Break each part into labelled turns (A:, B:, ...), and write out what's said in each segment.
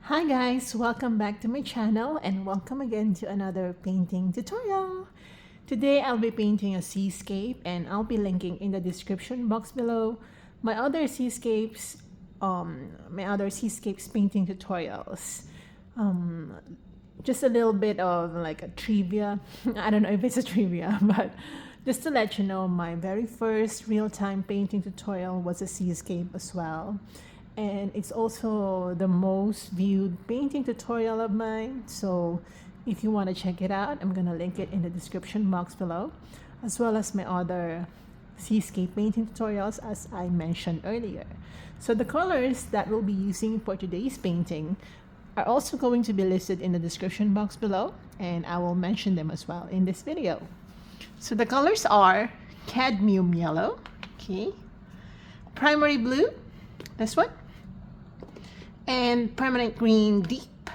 A: Hi guys, welcome back to my channel and welcome again to another painting tutorial. Today I'll be painting a seascape and I'll be linking in the description box below my other seascapes painting tutorials. Just a little bit of like a trivia. I don't know if it's a trivia, but just to let you know, my very first real-time painting tutorial was a seascape as well. And it's also the most viewed painting tutorial of mine. So if you want to check it out, I'm going to link it in the description box below, as well as my other seascape painting tutorials as I mentioned earlier. So the colors that we'll be using for today's painting are also going to be listed in the description box below, and I will mention them as well in this video. So the colors are Cadmium Yellow, okay, Primary Blue, this one, and Permanent Green Deep.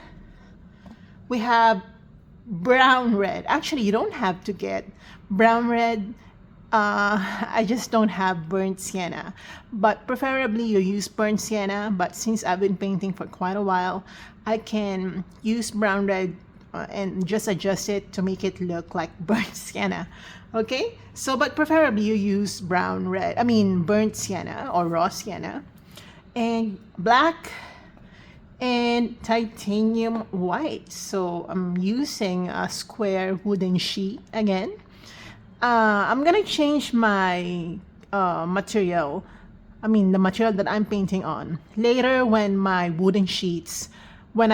A: We have Brown Red. Actually, you don't have to get Brown Red. I just don't have Burnt Sienna, but preferably you use Burnt Sienna. But since I've been painting for quite a while, I can use Brown Red and just adjust it to make it look like Burnt Sienna. Okay, so but preferably you use Burnt Sienna or Raw Sienna, and Black and Titanium White. So I'm using a square wooden sheet again. I'm gonna change my material, the material that I'm painting on later when I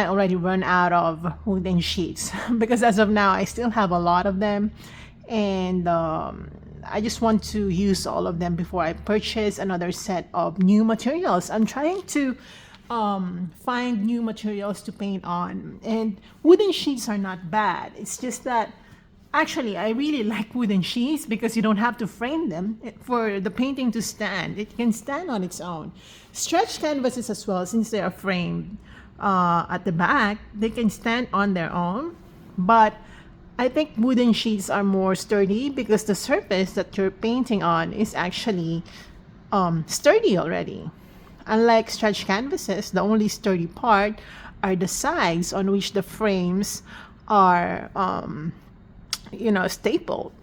A: already run out of wooden sheets because as of now I still have a lot of them, and I just want to use all of them before I purchase another set of new materials. I'm trying to find new materials to paint on, and wooden sheets are not bad. It's just that actually I really like wooden sheets because you don't have to frame them for the painting to stand. It can stand on its own. Stretch canvases as well, since they are framed at the back, they can stand on their own, but I think wooden sheets are more sturdy because the surface that you're painting on is actually sturdy already. Unlike stretch canvases, the only sturdy part are the sides on which the frames are, stapled.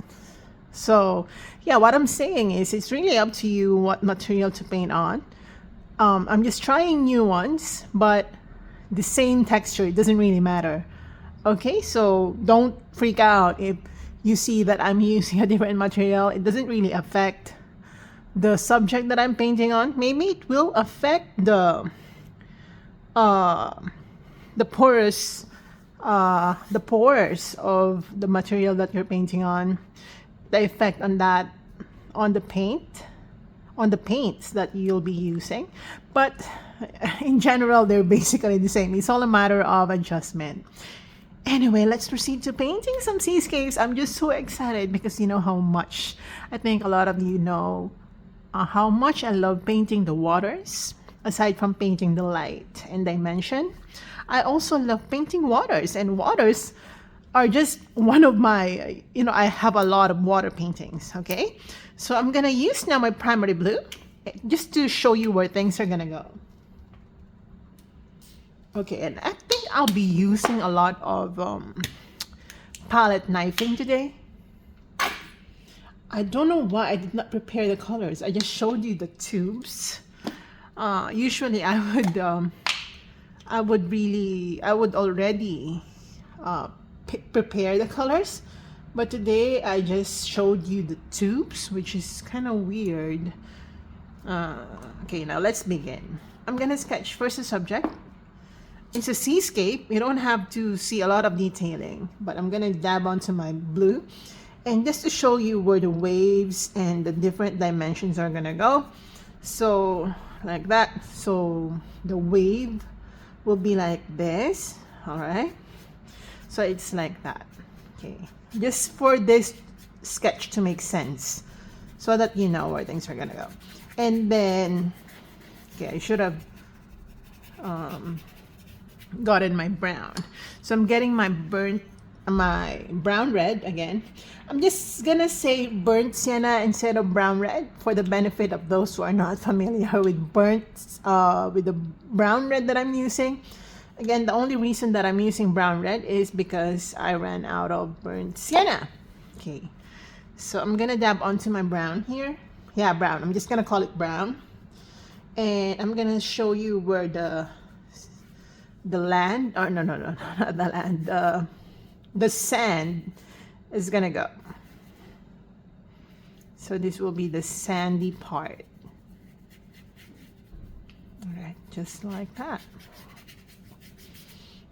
A: So yeah, what I'm saying is it's really up to you what material to paint on. I'm just trying new ones, but the same texture, it doesn't really matter. Okay, so don't freak out if you see that I'm using a different material. It doesn't really affect the subject that I'm painting on. Maybe it will affect the pores of the material that you're painting on, the effect on that on the paints that you'll be using. But in general, they're basically the same. It's all a matter of adjustment. Anyway, let's proceed to painting some seascapes. I'm just so excited because you know how much, I think a lot of you know how much I love painting the waters. Aside from painting the light and dimension, I also love painting waters, and waters are just one of my, I have a lot of water paintings, okay? So I'm gonna use now my primary blue just to show you where things are gonna go. Okay, and I think I'll be using a lot of palette knifing today. I don't know why I did not prepare the colors. I just showed you the tubes. Usually I would already prepare the colors, but today I just showed you the tubes, which is kind of weird. Okay, now let's begin. I'm gonna sketch first a subject. It's a seascape. You don't have to see a lot of detailing, but I'm gonna dab onto my blue, and just to show you where the waves and the different dimensions are gonna go. So like that. So the wave will be like this. All right, so it's like that. Okay, just for this sketch to make sense, so that you know where things are gonna go. And then, okay, I should have gotten my brown. So I'm getting my brown red again. I'm just gonna say burnt sienna instead of brown red for the benefit of those who are not familiar with the brown red that I'm using. Again, the only reason that I'm using brown red is because I ran out of burnt sienna. Okay, so I'm gonna dab onto my brown here. Yeah, brown. I'm just gonna call it brown. And I'm gonna show you where the land, or no, not the land, the sand is gonna go. So this will be the sandy part. All right, just like that.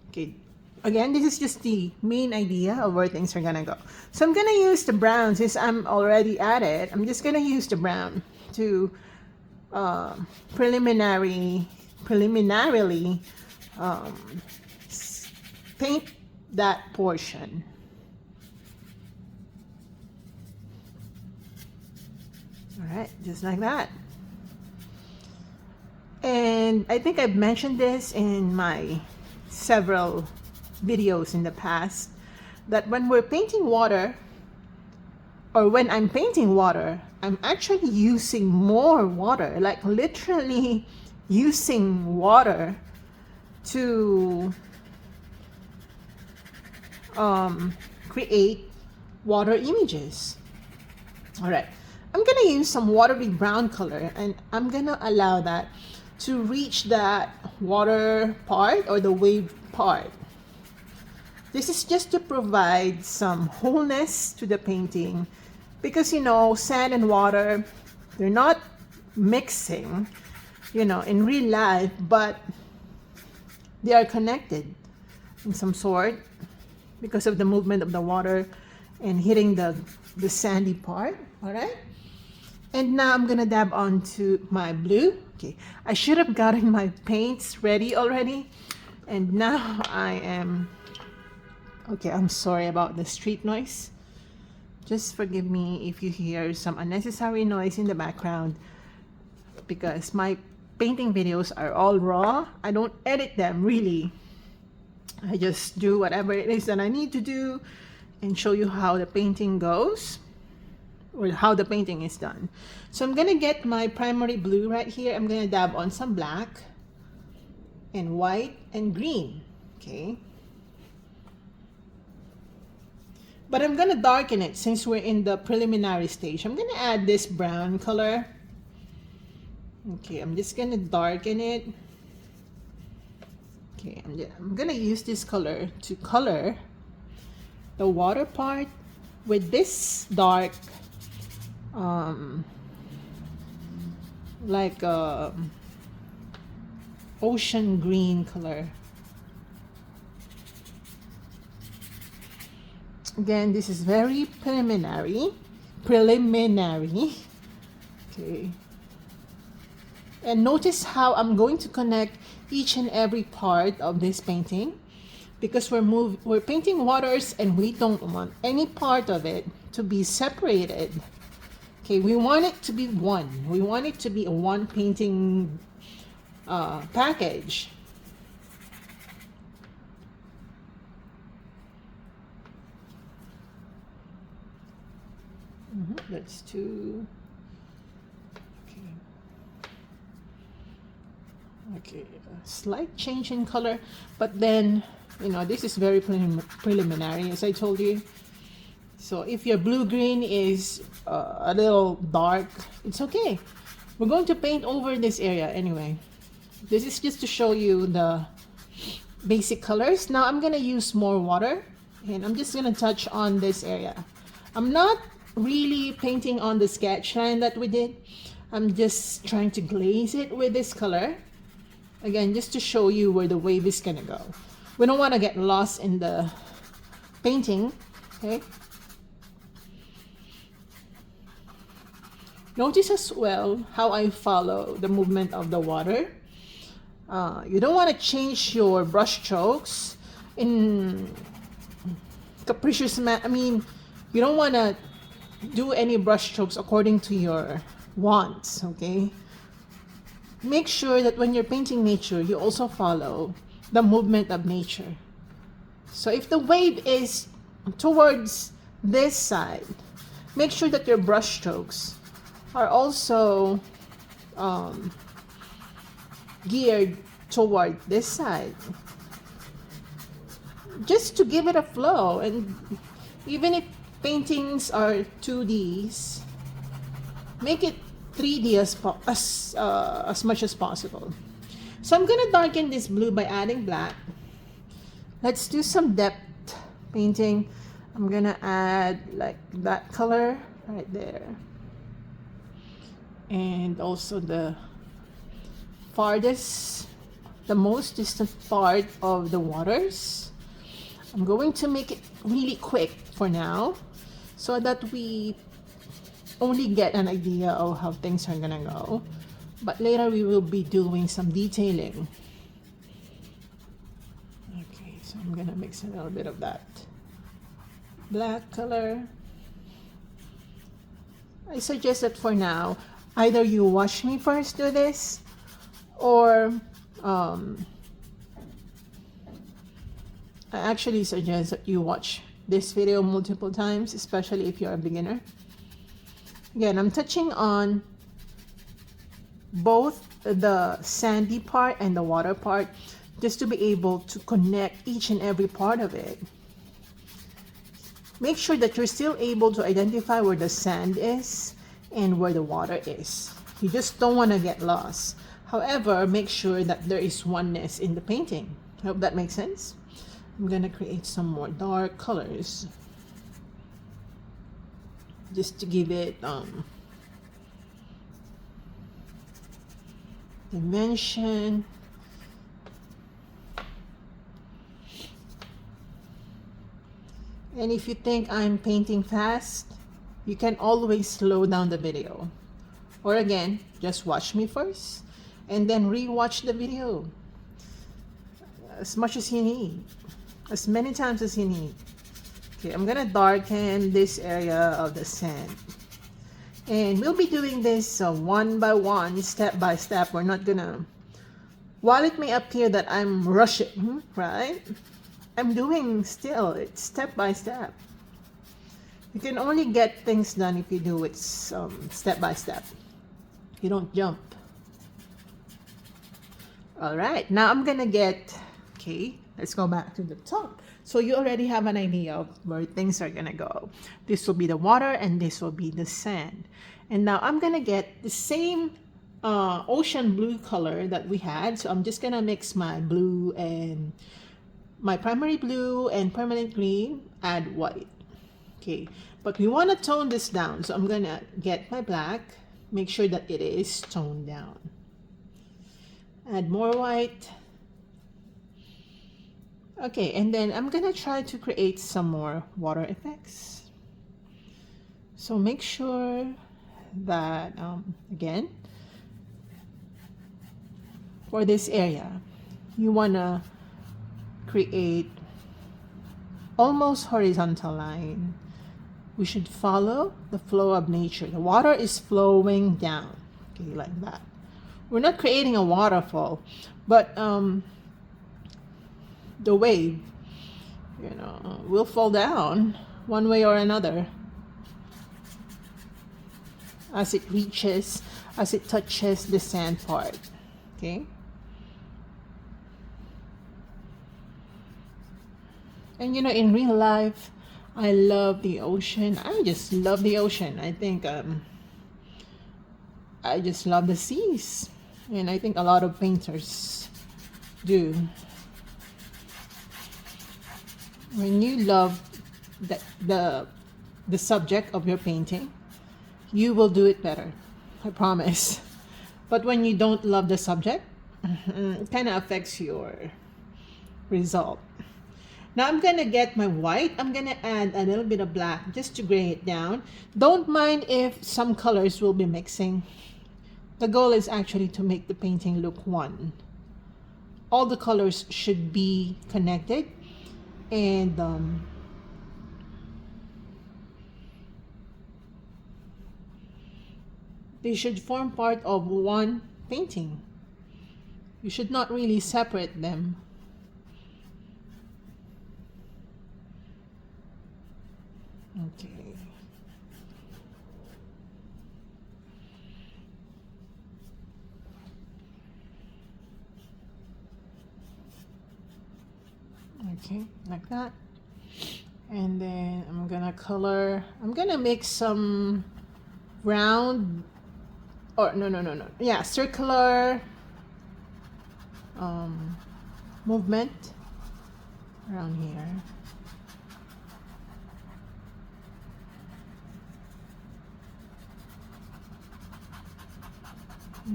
A: Okay, again, this is just the main idea of where things are gonna go. So I'm gonna use the brown since I'm already at it. I'm just gonna use the brown to preliminarily paint that portion. All right, just like that. And I think I've mentioned this in my several videos in the past, that when we're painting water, or when I'm painting water, I'm actually using more water, like literally using water to create water images. All right, I'm gonna use some watery brown color, and I'm gonna allow that to reach that water part or the wave part. This is just to provide some wholeness to the painting, because you know, sand and water, they're not mixing, you know, in real life, but they are connected in some sort because of the movement of the water and hitting the sandy part. All right, and now I'm gonna dab onto my blue. Okay, I should have gotten my paints ready already, and now I am okay. I'm sorry about the street noise. Just forgive me if you hear some unnecessary noise in the background, because my painting videos are all raw. I don't edit them really. I just do whatever it is that I need to do and show you how the painting goes, or how the painting is done. So I'm gonna get my primary blue right here. I'm gonna dab on some black and white and green. Okay, but I'm gonna darken it since we're in the preliminary stage. I'm gonna add this brown color. Okay, I'm just gonna darken it. Okay, I'm gonna use this color to color the water part with this dark like ocean green color. Again, this is very preliminary. Okay, and notice how I'm going to connect each and every part of this painting, because we're painting waters and we don't want any part of it to be separated. Okay, we want it to be one. We want it to be a one painting package. That's two. Okay, a slight change in color, but then, you know, this is very preliminary, as I told you. So if your blue-green is a little dark, it's okay. We're going to paint over this area anyway. This is just to show you the basic colors. Now I'm gonna use more water, and I'm just gonna touch on this area. I'm not really painting on the sketch line that we did. I'm just trying to glaze it with this color. Again, just to show you where the wave is gonna go. We don't want to get lost in the painting. Okay, notice as well how I follow the movement of the water. You don't want to change your brush strokes in capricious I mean, you don't want to do any brush strokes according to your wants. Okay, make sure that when you're painting nature, you also follow the movement of nature. So if the wave is towards this side, make sure that your brush strokes are also geared toward this side. just to give it a flow. And even if paintings are 2Ds, make it 3D as much as possible. So I'm gonna darken this blue by adding black. Let's do some depth painting. I'm gonna add like that color right there, and also the most distant part of the waters. I'm going to make it really quick for now so that we only get an idea of how things are gonna go, but later we will be doing some detailing. Okay, so I'm gonna mix a little bit of that black color. I suggest that for now, either you watch me first do this, or I actually suggest that you watch this video multiple times, especially if you're a beginner. Again, I'm touching on both the sandy part and the water part just to be able to connect each and every part of it. Make sure that you're still able to identify where the sand is and where the water is. You just don't want to get lost. However, make sure that there is oneness in the painting. I hope that makes sense. I'm gonna create some more dark colors just to give it dimension. And if you think I'm painting fast, you can always slow down the video. Or again, just watch me first and then re-watch the video as much as you need, as many times as you need. Okay, I'm gonna darken this area of the sand. And we'll be doing this one by one, step by step. We're not gonna, while it may appear that I'm rushing, right? I'm doing still, it's step by step. You can only get things done if you do it step by step. You don't jump. All right, now I'm gonna get, okay, let's go back to the top. So you already have an idea of where things are gonna go. This will be the water and this will be the sand. And now I'm gonna get the same ocean blue color that we had. So I'm just gonna mix my blue and my primary blue and permanent green, add white. Okay, but we want to tone this down, so I'm gonna get my black, make sure that it is toned down. Add more white. Okay, and then I'm gonna try to create some more water effects. So make sure that, again, for this area, you wanna create almost horizontal line. We should follow the flow of nature. The water is flowing down, okay, like that. We're not creating a waterfall, but the wave, you know, will fall down one way or another as it touches the sand part, okay? And you know, in real life, I love the ocean. I just love the ocean. I think I just love the seas. And I think a lot of painters do. When you love the subject of your painting, you will do it better. I promise. But when you don't love the subject, it kind of affects your result. Now I'm gonna get my white. I'm gonna add a little bit of black just to gray it down. Don't mind if some colors will be mixing. The goal is actually to make the painting look one. All the colors should be connected, and they should form part of one painting. You should not really separate them. Okay. Okay, like that. And then I'm gonna make some round, or no, yeah, circular movement around here.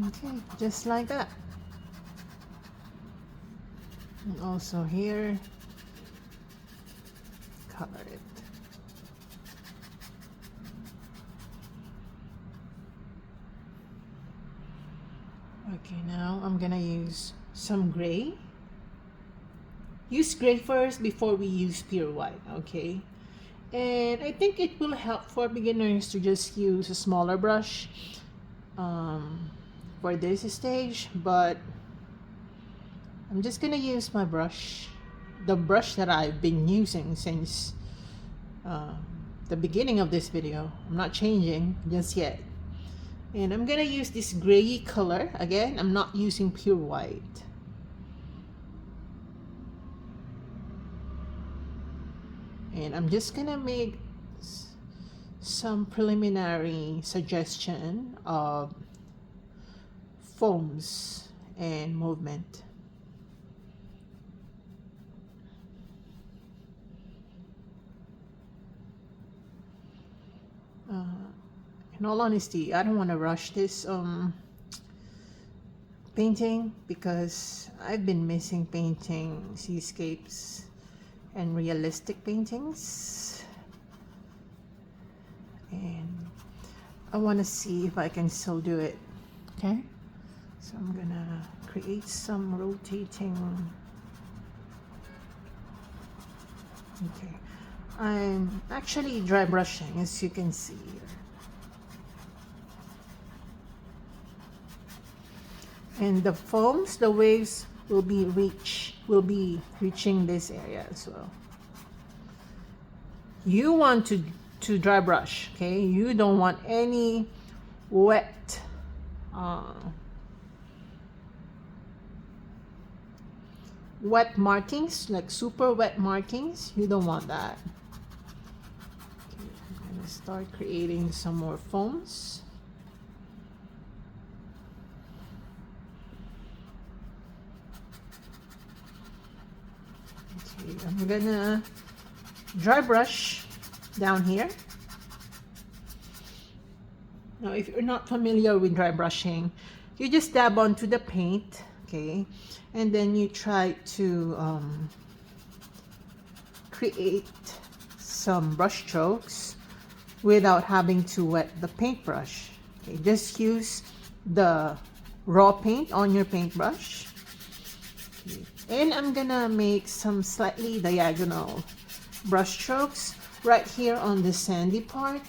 A: Okay, just like that. And also here, color it. Okay, now I'm gonna use some gray. Use gray first before we use pure white, okay? And I think it will help for beginners to just use a smaller brush for this stage, but I'm just gonna use my brush, the brush that I've been using since the beginning of this video. I'm not changing just yet. And I'm gonna use this gray color. Again, I'm not using pure white. And I'm just gonna make some preliminary suggestion of foams and movement. In all honesty, I don't want to rush this painting because I've been missing painting seascapes and realistic paintings, and I want to see if I can still do it. Okay, so I'm gonna create some rotating. Okay, I'm actually dry brushing, as you can see here. And the foams, the waves will be reaching this area as well. You want to dry brush, okay? You don't want any wet wet markings, like super wet markings. You don't want that. Okay, I'm gonna start creating some more foams. I'm gonna dry brush down here. Now, if you're not familiar with dry brushing, you just dab onto the paint, okay, and then you try to create some brush strokes without having to wet the paintbrush. Okay, just use the raw paint on your paintbrush. Okay. And I'm gonna make some slightly diagonal brush strokes right here on the sandy part.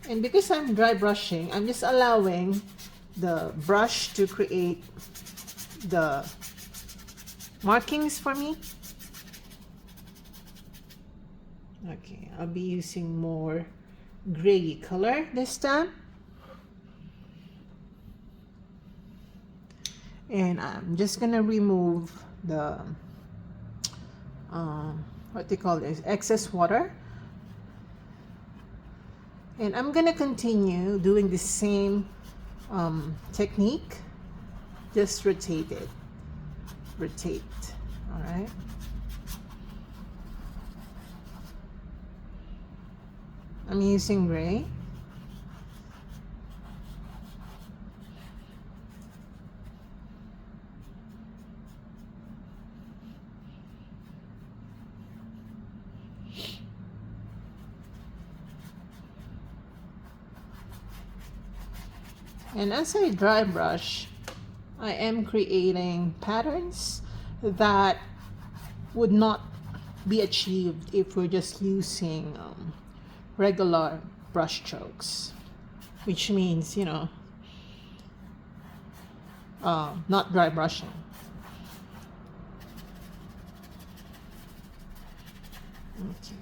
A: And because I'm dry brushing, I'm just allowing the brush to create the markings for me. Okay, I'll be using more gray color this time. And I'm just gonna remove the what they call this, excess water, and I'm gonna continue doing the same technique. Just rotate it, rotate. All right, I'm using gray. And as I dry brush, I am creating patterns that would not be achieved if we're just using regular brush strokes, which means, you know, not dry brushing. Okay.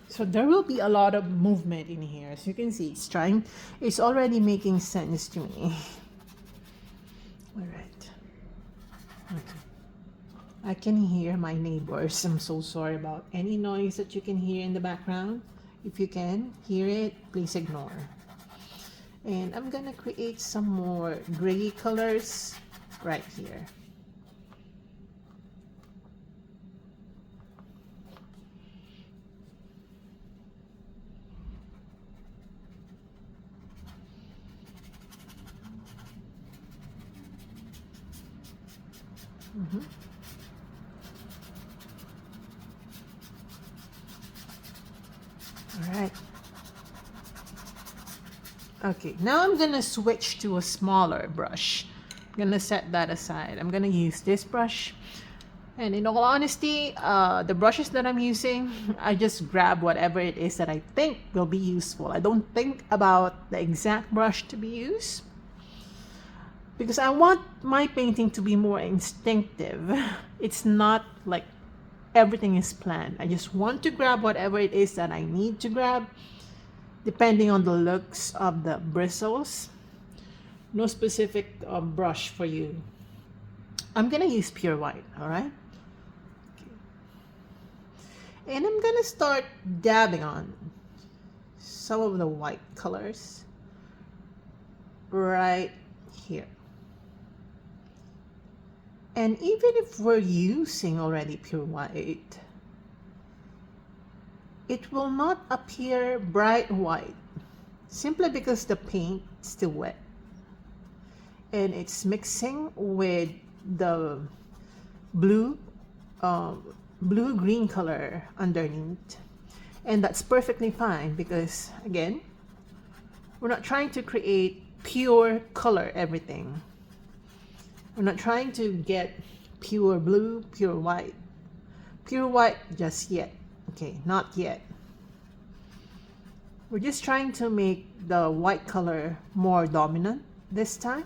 A: So So there will be a lot of movement in here. As you can see, it's already making sense to me. All right. Okay. I can hear my neighbors. I'm so sorry about any noise that you can hear in the background. If you can hear it, please ignore. And I'm gonna create some more gray colors right here. All right. Okay, now I'm gonna switch to a smaller brush. I'm gonna set that aside. I'm gonna use this brush. And in all honesty, the brushes that I'm using, I just grab whatever it is that I think will be useful. I don't think about the exact brush to be used, because I want my painting to be more instinctive. It's not like everything is planned. I just want to grab whatever it is that I need to grab, depending on the looks of the bristles. No specific brush for you. I'm gonna use pure white, all right? Okay. And I'm gonna start dabbing on some of the white colors right here. And even if we're using already pure white, it will not appear bright white simply because the paint is still wet and it's mixing with the blue green color underneath. And that's perfectly fine, because again, we're not trying to create pure color everything. We're not trying to get pure blue, pure white just yet. Okay, not yet. We're just trying to make the white color more dominant this time.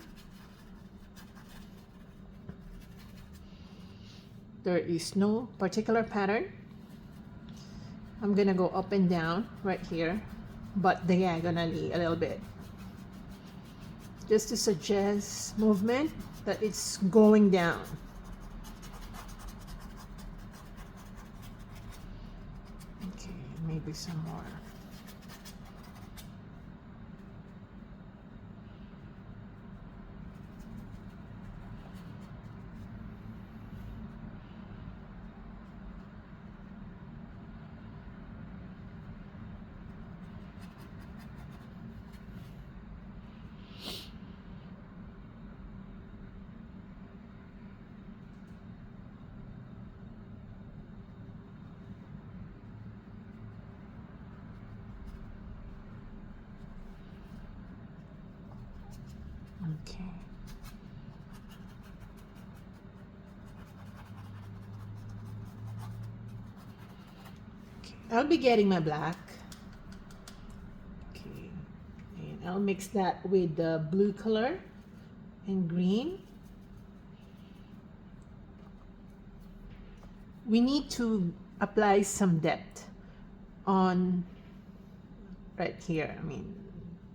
A: There is no particular pattern. I'm gonna go up and down right here, but diagonally a little bit, just to suggest movement, that it's going down. Okay, maybe some more. Okay. I'll be getting my black. Okay. And I'll mix that with the blue color and green. We need to apply some depth on right here.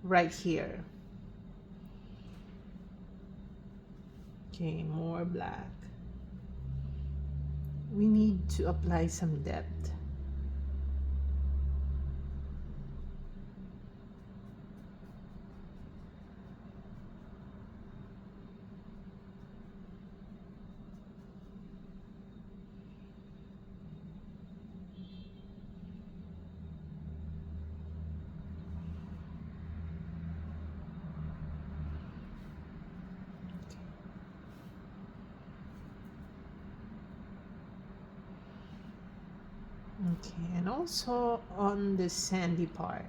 A: Right here. Okay, more black. We need to apply some depth. Okay, and also on the sandy part.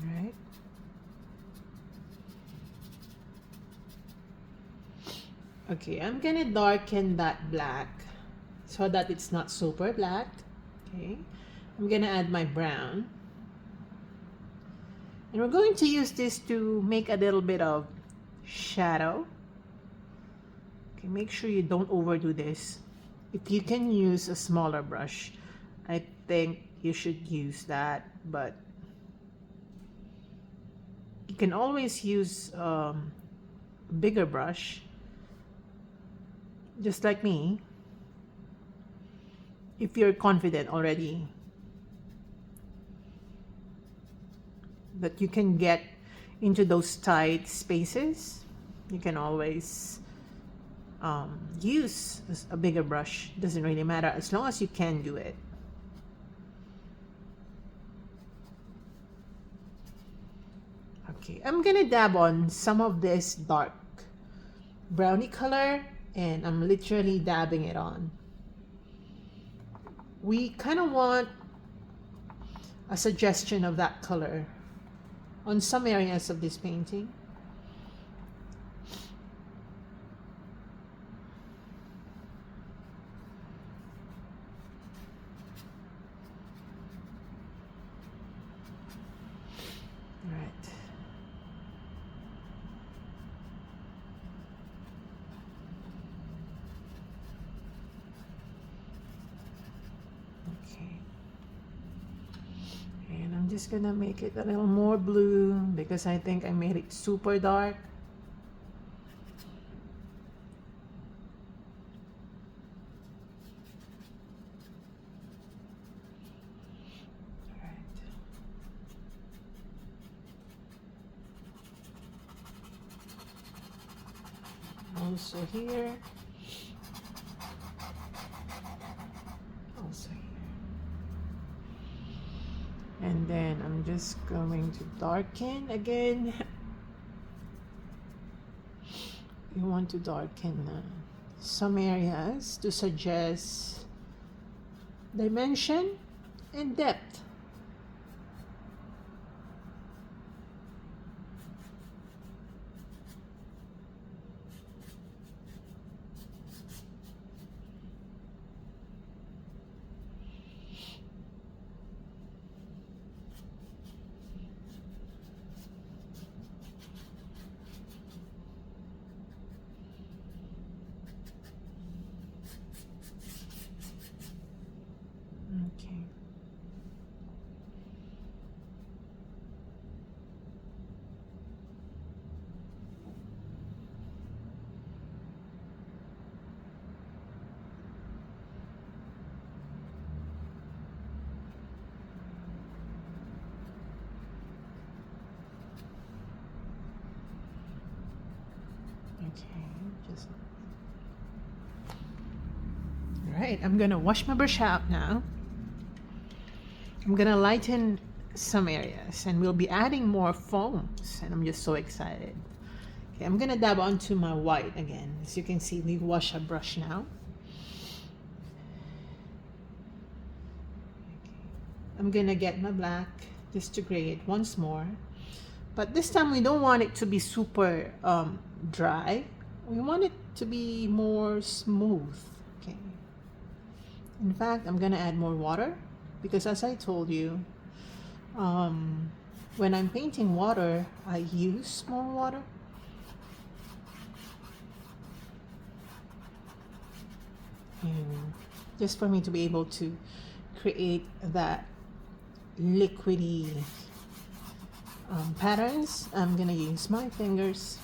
A: All right. Okay, I'm gonna darken that black so that it's not super black. Okay, I'm gonna add my brown. And we're going to use this to make a little bit of shadow. Okay, make sure you don't overdo this. If you can use a smaller brush, I think you should use that, but you can always use a bigger brush, just like me, if you're confident already that you can get into those tight spaces. You can always use a bigger brush. Doesn't really matter as long as you can do it. Okay, I'm gonna dab on some of this dark brownie color, and I'm literally dabbing it on. We kind of want a suggestion of that color on some areas of this painting. Right. Okay. And I'm just gonna make it a little more blue because I think I made it super dark. Also here, also here, and then I'm just going to darken again. You want to darken some areas to suggest dimension and depth. Okay. Okay, just all right. I'm gonna wash my brush out now. I'm gonna lighten some areas, and we'll be adding more foams, and I'm just so excited. Okay, I'm gonna dab onto my white again. As you can see, we wash our brush now. Okay. I'm gonna get my black just to gray it once more. But this time we don't want it to be super dry. We want it to be more smooth. Okay. In fact, I'm gonna add more water because, as I told you, when I'm painting water, I use more water. And just for me to be able to create that liquidy patterns, I'm gonna use my fingers.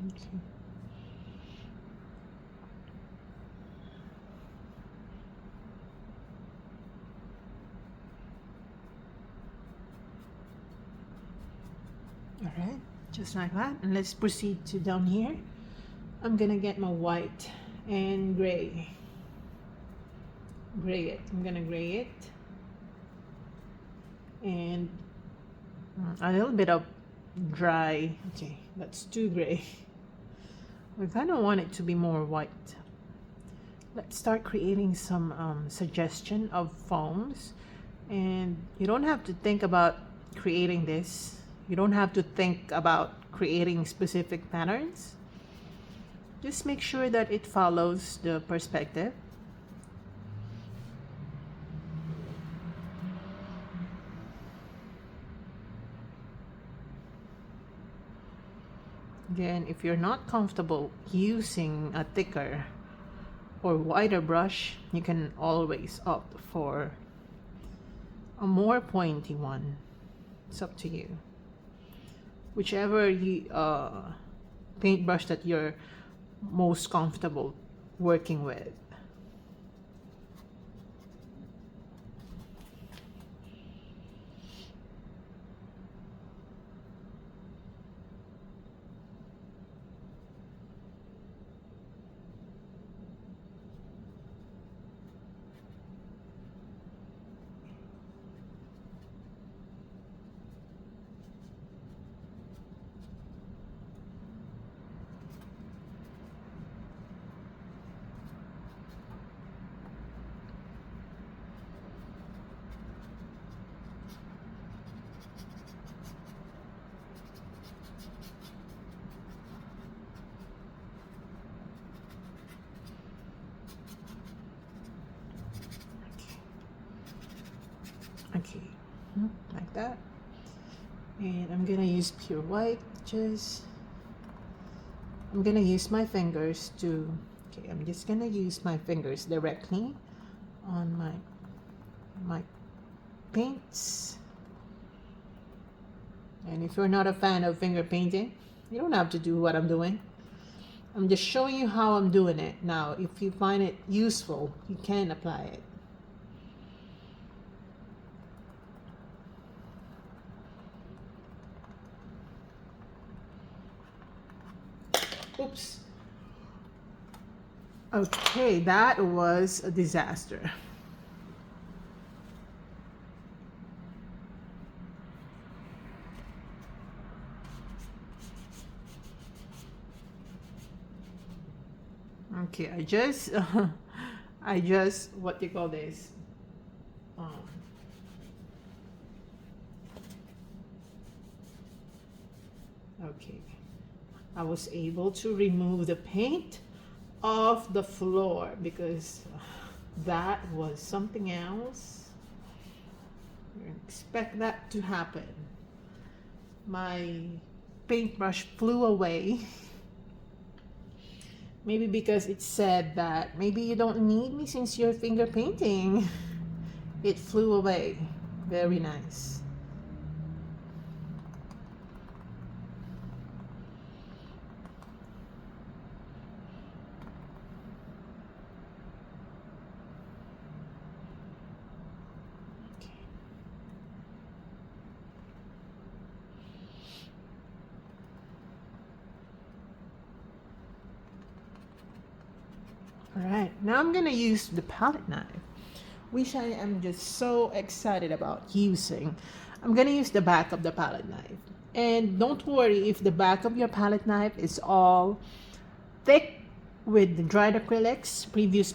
A: Okay. All right, just like that. And let's proceed to down here. I'm gonna get my white and gray it. I'm gonna gray it, and a little bit of dry. Okay, that's too gray. We kind of want it to be more white. Let's start creating some suggestion of foams, and you don't have to think about creating this. You don't have to think about creating specific patterns. Just make sure that it follows the perspective. Again, if you're not comfortable using a thicker or wider brush, you can always opt for a more pointy one. It's up to you. Whichever paintbrush that you're most comfortable working with. Okay, like that. And I'm gonna use pure white. I'm gonna use my fingers to, okay, I'm just gonna use my fingers directly on my paints. And if you're not a fan of finger painting, you don't have to do what I'm doing. I'm just showing you how I'm doing it. Now, if you find it useful, you can apply it. Oops. Okay, that was a disaster. Okay, I just what do you call this? Okay. I was able to remove the paint off the floor because that was something else. You expect that to happen. My paintbrush flew away. Maybe because it said that maybe you don't need me since you're finger painting. It flew away. Very nice. Alright, now I'm gonna use the palette knife, which I am just so excited about using. I'm gonna use the back of the palette knife. And don't worry if the back of your palette knife is all thick with the dried acrylics, previous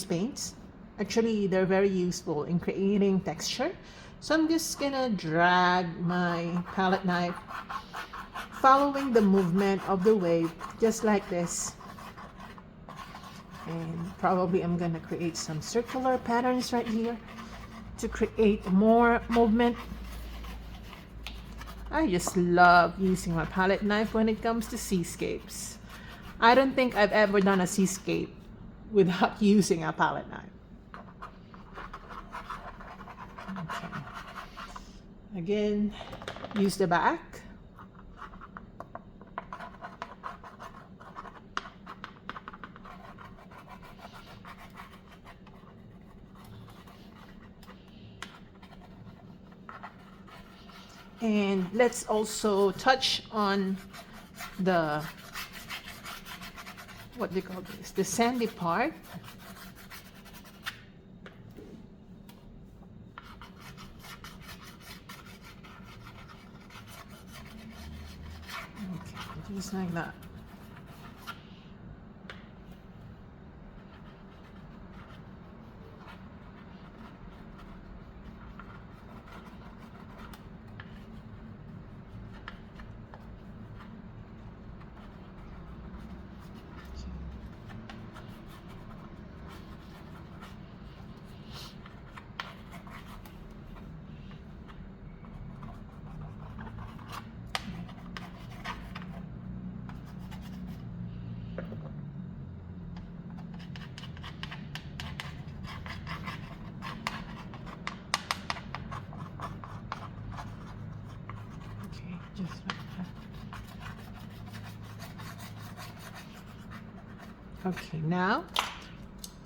A: paints. Actually, they're very useful in creating texture. So I'm just gonna drag my palette knife following the movement of the wave, just like this. And probably I'm gonna create some circular patterns right here to create more movement. I just love using my palette knife when it comes to seascapes. I don't think I've ever done a seascape without using a palette knife. Okay. Again, use the back. And let's also touch on the, what do you call this, the sandy part. Okay, just like that. Just like that. Okay, now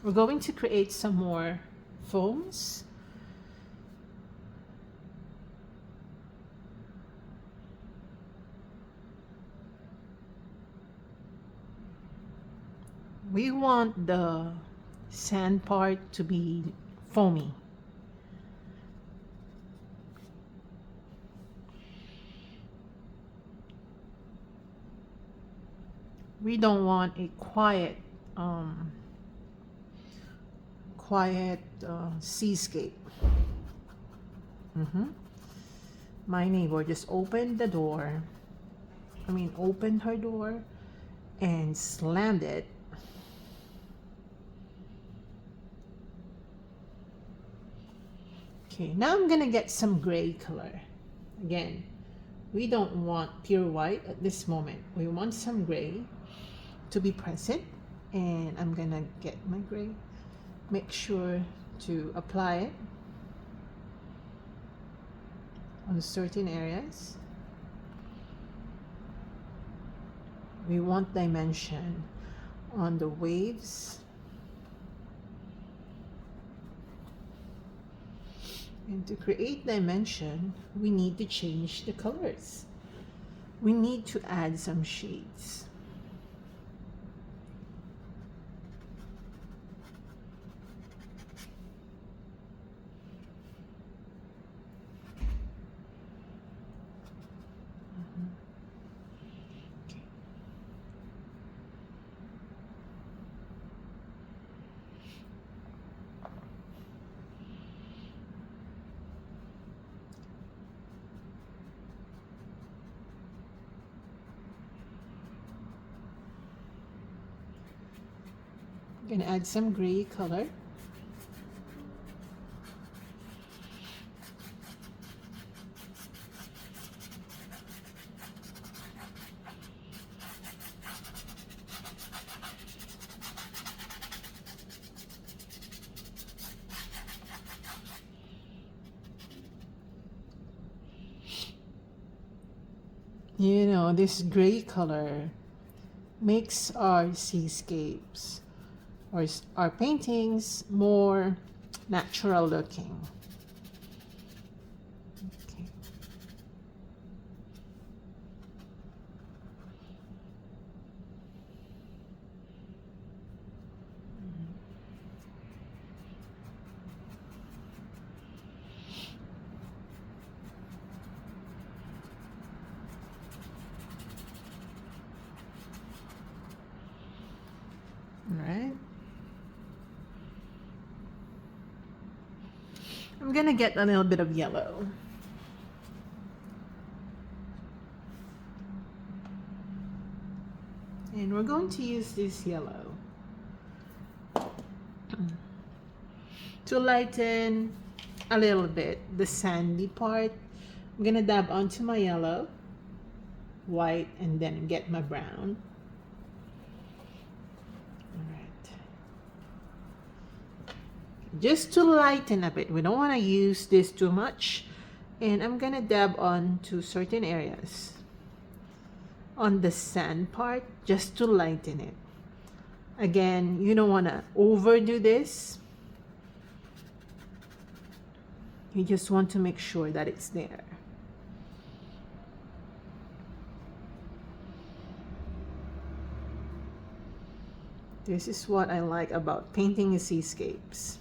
A: we're going to create some more foams. We want the sand part to be foamy. We don't want a quiet seascape. My neighbor just opened the door, opened her door and slammed it. Okay, now I'm gonna get some gray color. Again, we don't want pure white at this moment. We want some gray to be present, and I'm gonna get my gray. Make sure to apply it on certain areas. We want dimension on the waves. And to create dimension, we need to change the colors. We need to add some shades. Gonna add some gray color. You know, this gray color makes our seascapes or our paintings more natural looking. Okay. All right. I'm gonna get a little bit of yellow. And we're going to use this yellow to lighten a little bit the sandy part. I'm gonna dab onto my yellow, white, and then get my brown. Just to lighten a bit. We don't want to use this too much, and I'm gonna dab on to certain areas on the sand part just to lighten it. Again, you don't want to overdo this. You just want to make sure that it's there. This is what I like about painting seascapes.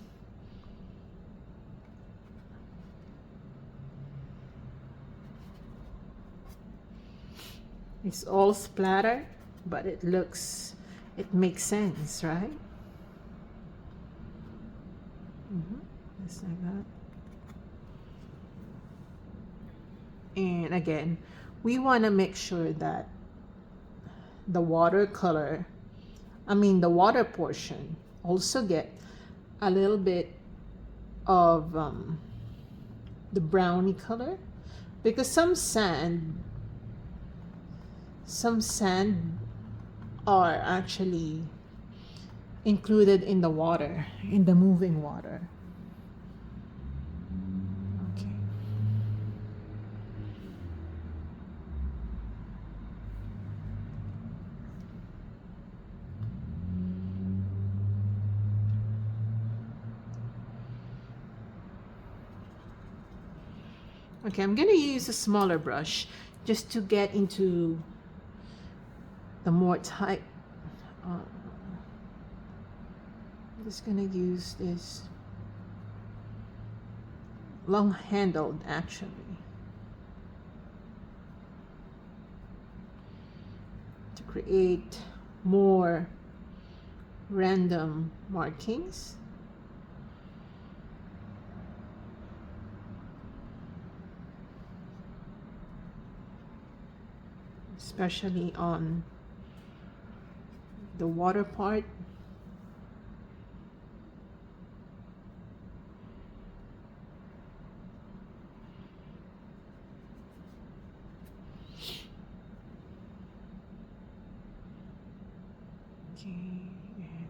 A: It's all splattered, but it makes sense, right? Just like that. And again, we want to make sure that the watercolor, the water portion also get a little bit of the brownie color, because some sand are actually included in the water, in the moving water. Okay. Okay, I'm gonna use a smaller brush just to get into the more tight. I'm just gonna use this long handled actually to create more random markings. Especially on the water part. Okay, and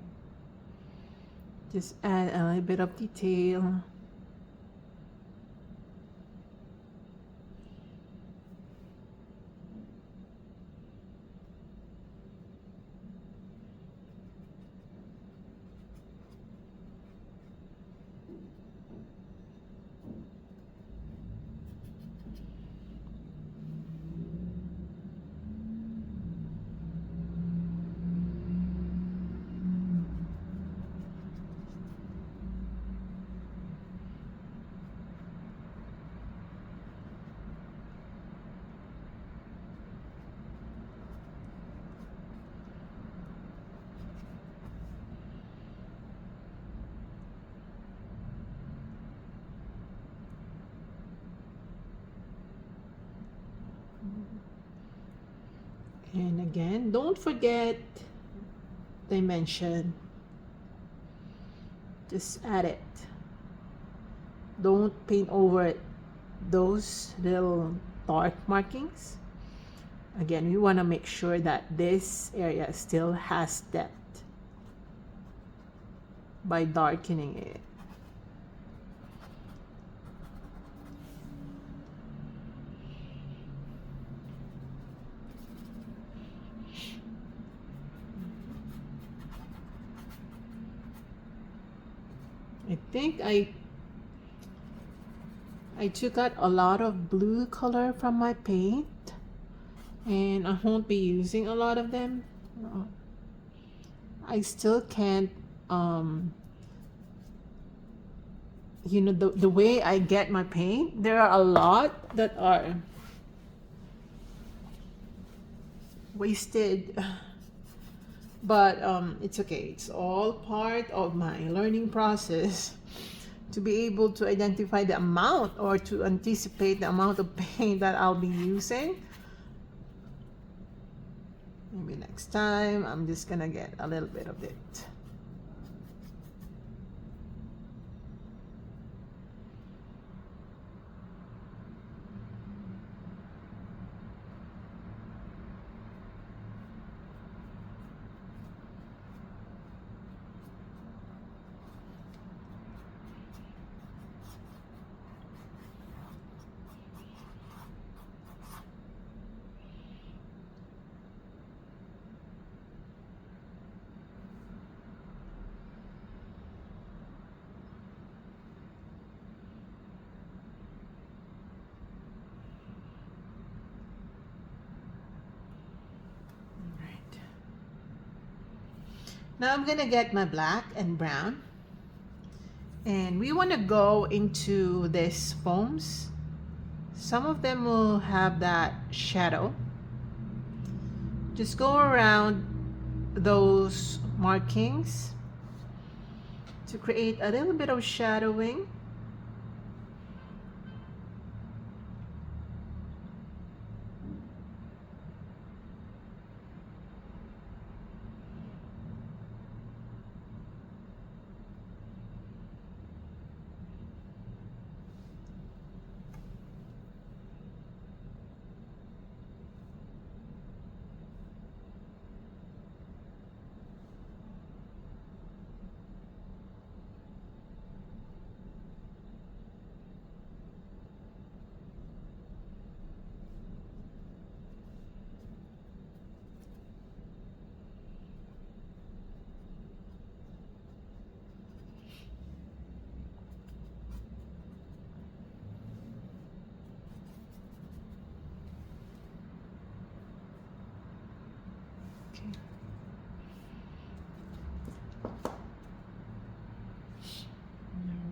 A: just add a little bit of detail. And again, don't forget dimension. Just add it. Don't paint over those little dark markings. Again, we want to make sure that this area still has depth by darkening it. I think I took out a lot of blue color from my paint, and I won't be using a lot of them. I still can't, the way I get my paint, there are a lot that are wasted. But it's okay. It's all part of my learning process to be able to identify the amount or to anticipate the amount of paint that I'll be using. Maybe next time I'm just gonna get a little bit of it. Now I'm gonna get my black and brown, and we want to go into these foams. Some of them will have that shadow. Just go around those markings to create a little bit of shadowing.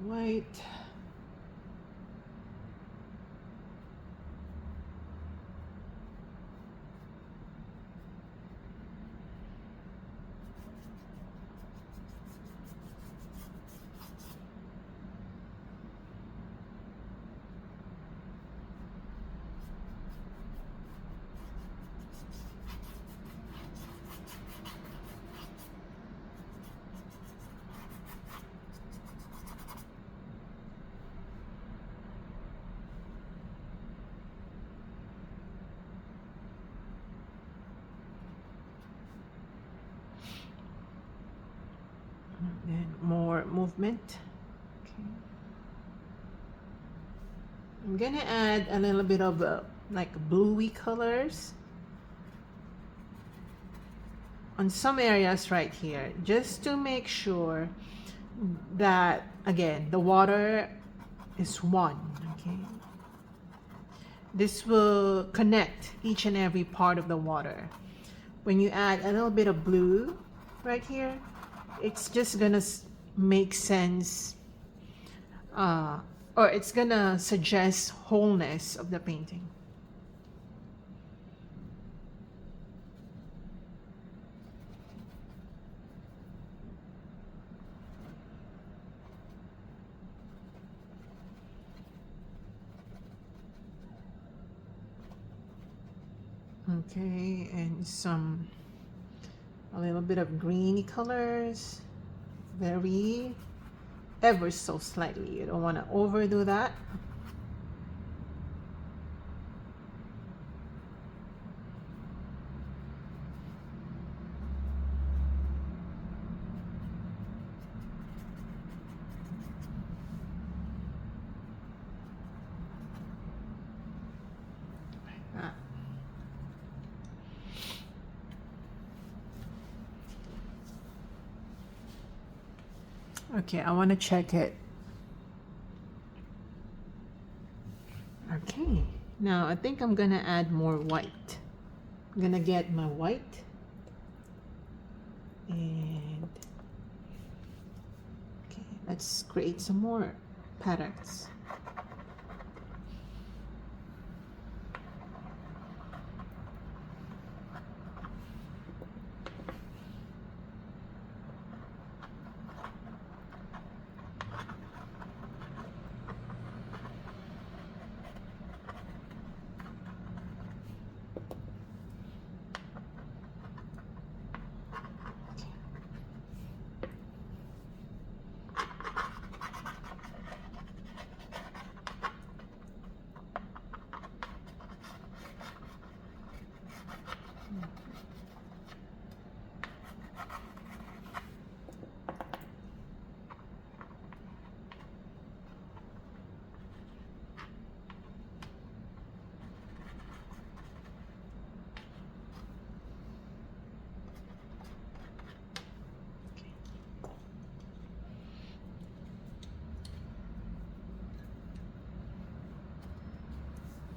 A: White. And more movement. Okay. I'm gonna add a little bit of like bluey colors on some areas right here, just to make sure that, again, the water is one. Okay, this will connect each and every part of the water. When you add a little bit of blue right here, it's just gonna make sense, or it's gonna suggest wholeness of the painting. Okay, and a little bit of greeny colors, very ever so slightly. You don't want to overdo that. Okay, I want to check it. Okay, now I think I'm gonna add more white. I'm gonna get my white and okay, let's create some more patterns.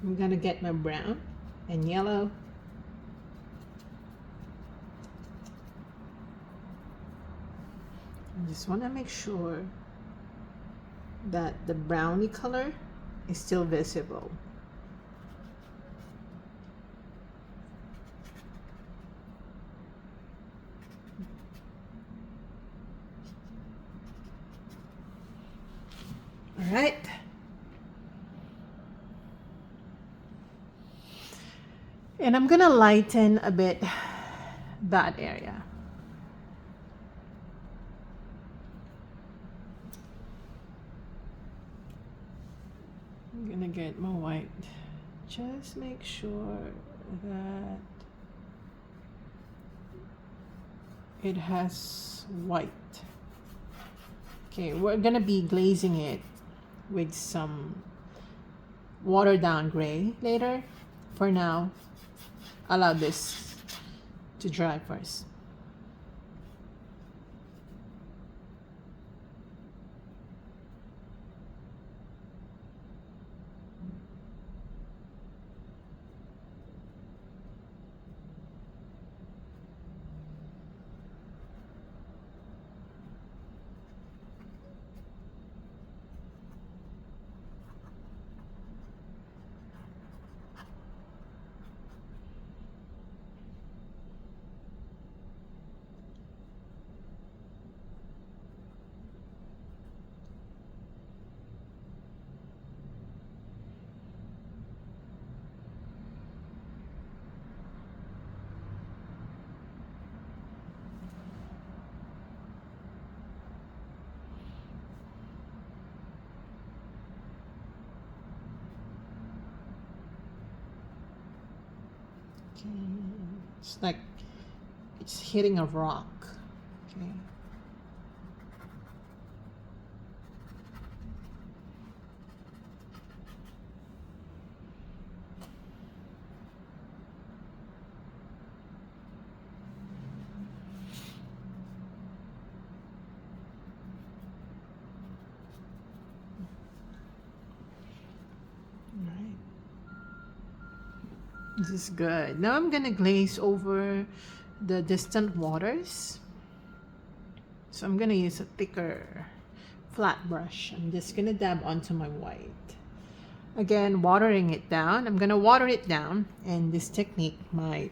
A: I'm gonna get my brown and yellow. I just want to make sure that the brownie color is still visible. All right. And I'm gonna lighten a bit that area. I'm gonna get my white. Just make sure that it has white. Okay, we're gonna be glazing it with some watered down gray later. For now, allow this to dry first. Okay. It's like it's hitting a rock. Okay. This is good. Now I'm gonna glaze over the distant waters. So I'm gonna use a thicker flat brush. I'm just gonna dab onto my white. Again, watering it down. I'm gonna water it down, and this technique might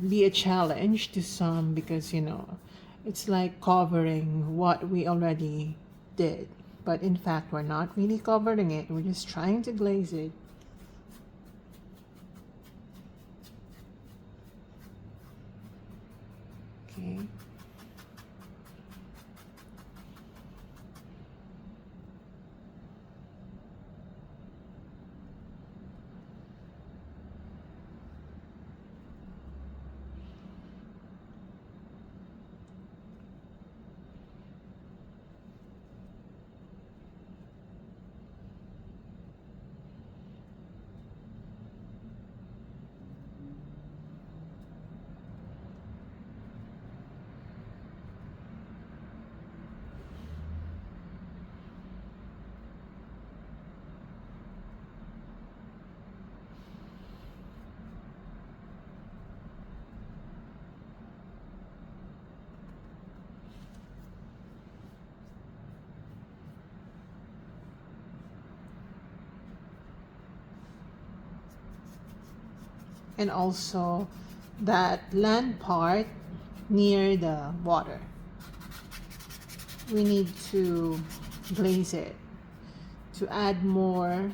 A: be a challenge to some because it's like covering what we already did. But in fact, we're not really covering it. We're just trying to glaze it. Okay. And also that land part near the water, we need to glaze it to add more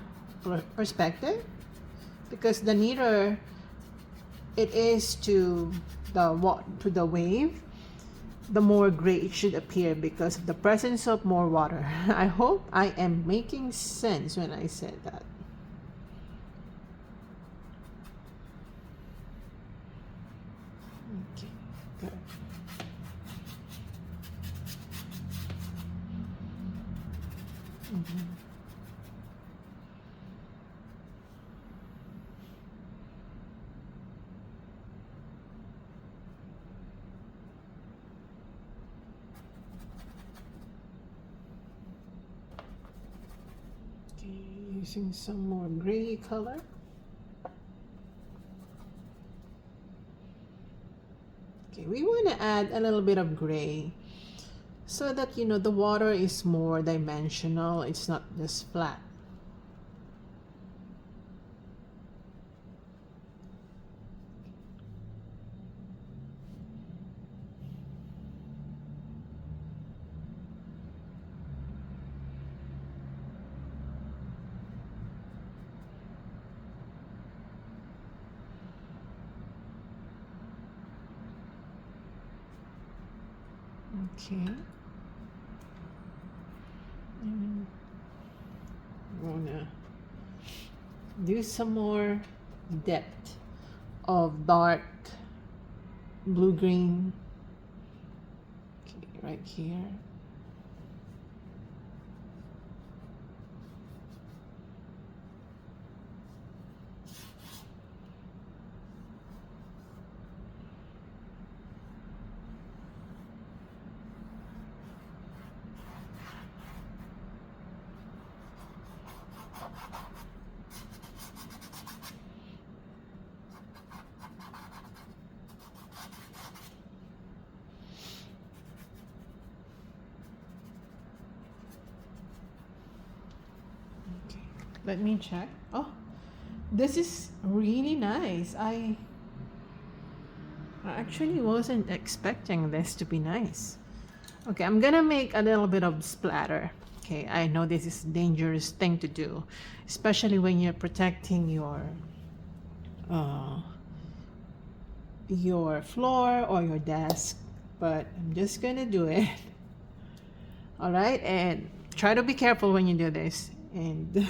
A: perspective, because the nearer it is to the wave, the more gray it should appear because of the presence of more water. I hope I am making sense when I said that. Okay, good. Using some more gray color. Okay, we want to add a little bit of gray so that, you know, the water is more dimensional. It's not just flat. Okay. And I'm gonna do some more depth of dark blue-green. Okay, right here. Let me check. Oh, this is really nice. I actually wasn't expecting this to be nice. Okay, I'm gonna make a little bit of splatter. Okay, I know this is a dangerous thing to do, especially when you're protecting your floor or your desk, but I'm just gonna do it. All right, and try to be careful when you do this, and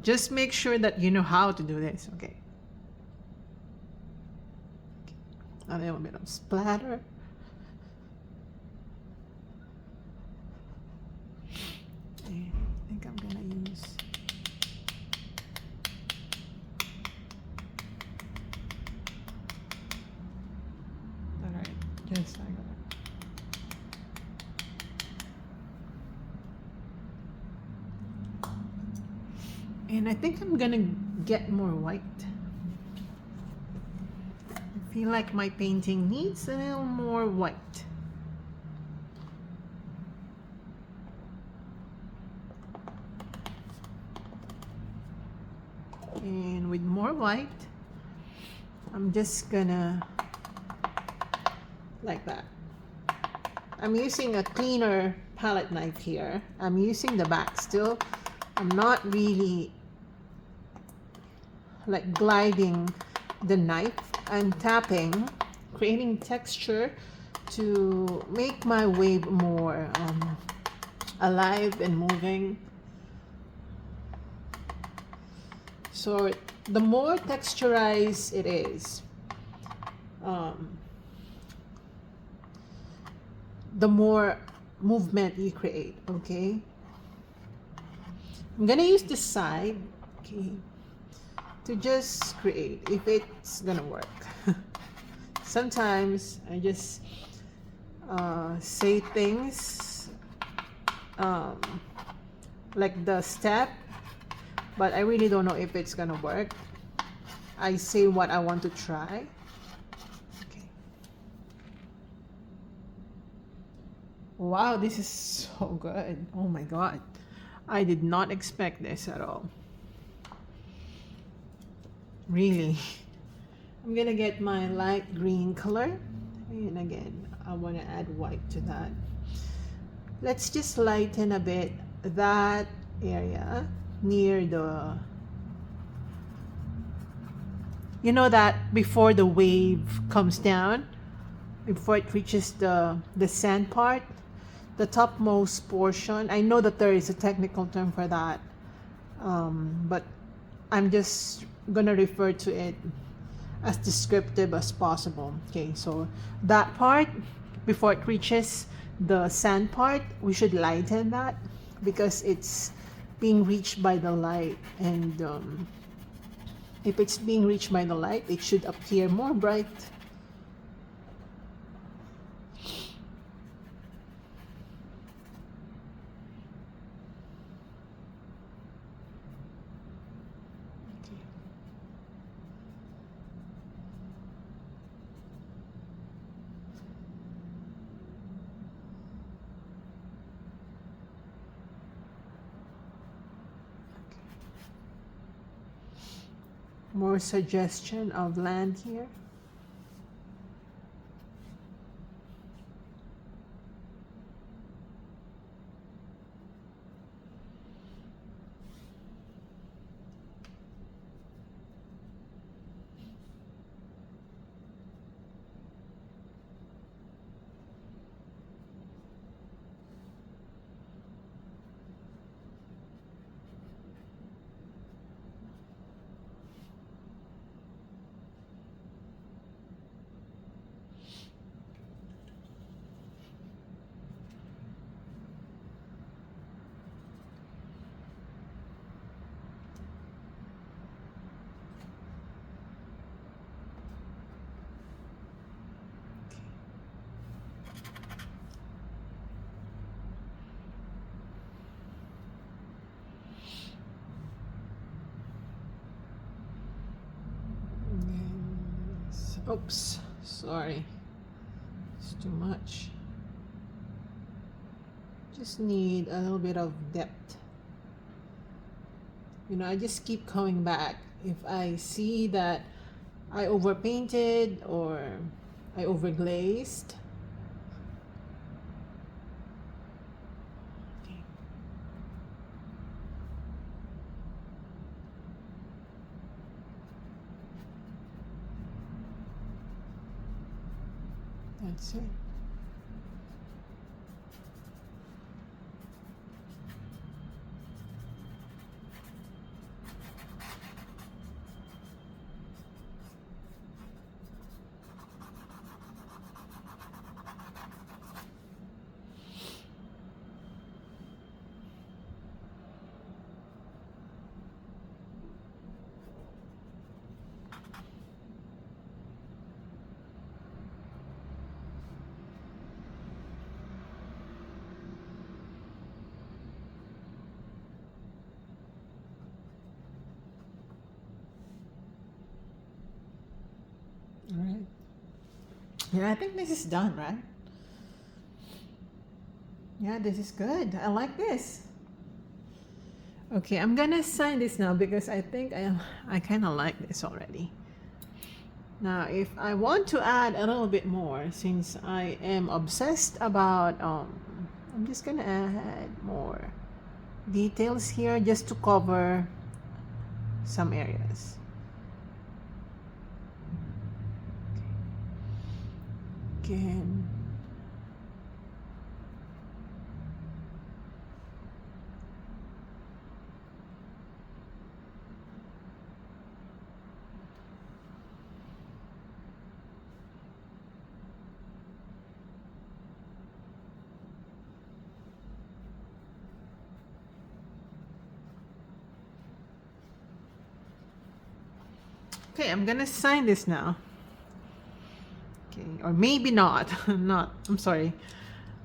A: just make sure that you know how to do this. Okay, a little bit of splatter. And I think I'm gonna use all right, just like that. And I think I'm gonna get more white. I feel like my painting needs a little more white. And with more white, I'm just gonna, like that. I'm using a cleaner palette knife here. I'm using the back still. I'm not really like gliding the knife. I'm tapping, creating texture to make my wave more alive and moving. So the more texturized it is, the more movement you create. Okay, I'm gonna use this side, okay, to just create if it's gonna work. Sometimes I just say things like the step, but I really don't know if it's gonna work. I say what I want to try. Okay. Wow, this is so good. Oh my God. I did not expect this at all. Really. I'm gonna get my light green color. And again, I want to add white to that. Let's just lighten a bit that area near the, you know, that before the wave comes down, before it reaches the sand part, the topmost portion. I know that there is a technical term for that, but I'm just gonna refer to it as descriptive as possible. Okay, so that part before it reaches the sand part, we should lighten that because it's being reached by the light, and if it's being reached by the light, it should appear more bright. more suggestion of land here. Oops, sorry, it's too much. Just need a little bit of depth. You know, I just keep coming back if I see that I overpainted or I overglazed. Okay. That's it. All right. Yeah, I think this is done, right? Yeah, this is good. I like this. Okay, I'm gonna sign this now because I think I kind of like this already. Now, if I want to add a little bit more, since I am obsessed about, I'm just gonna add more details here just to cover some areas. Again. Okay, I'm gonna sign this now. Okay, or maybe not. I'm sorry.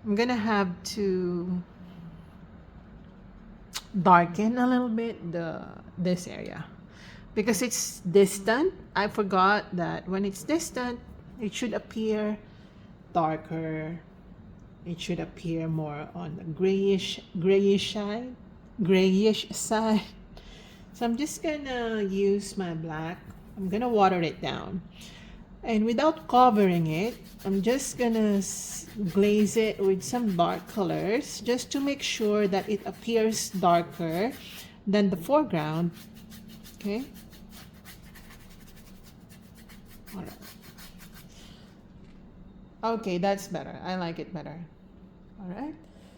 A: I'm gonna have to darken a little bit this area because it's distant. I forgot that when it's distant, it should appear darker. It should appear more on the grayish side. So I'm just gonna use my black. I'm gonna water it down. And without covering it, I'm just gonna glaze it with some dark colors just to make sure that it appears darker than the foreground. Okay. All right. Okay, that's better. I like it better. All right.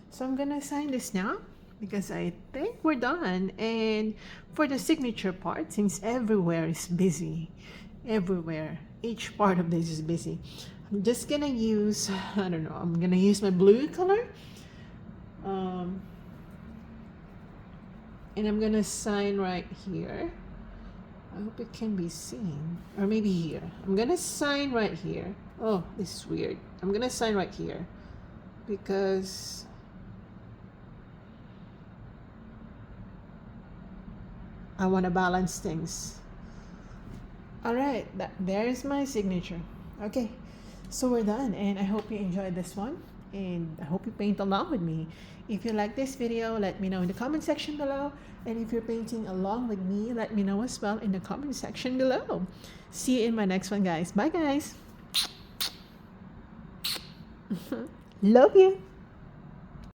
A: So I'm gonna sign this now because I think we're done. And for the signature part, since everywhere is busy, everywhere, each part of this is busy, I'm just gonna use, I don't know, I'm gonna use my blue color. And I'm gonna sign right here. I hope it can be seen, or maybe here. I'm gonna sign right here. Oh, this is weird. I'm gonna sign right here because I want to balance things. All right, there's my signature. Okay, so we're done, and I hope you enjoyed this one. and I hope you paint along with me. If you like this video, let me know in the comment section below. And if you're painting along with me, let me know as well in the comment section below. See you in my next one, guys. Bye, guys. Love you.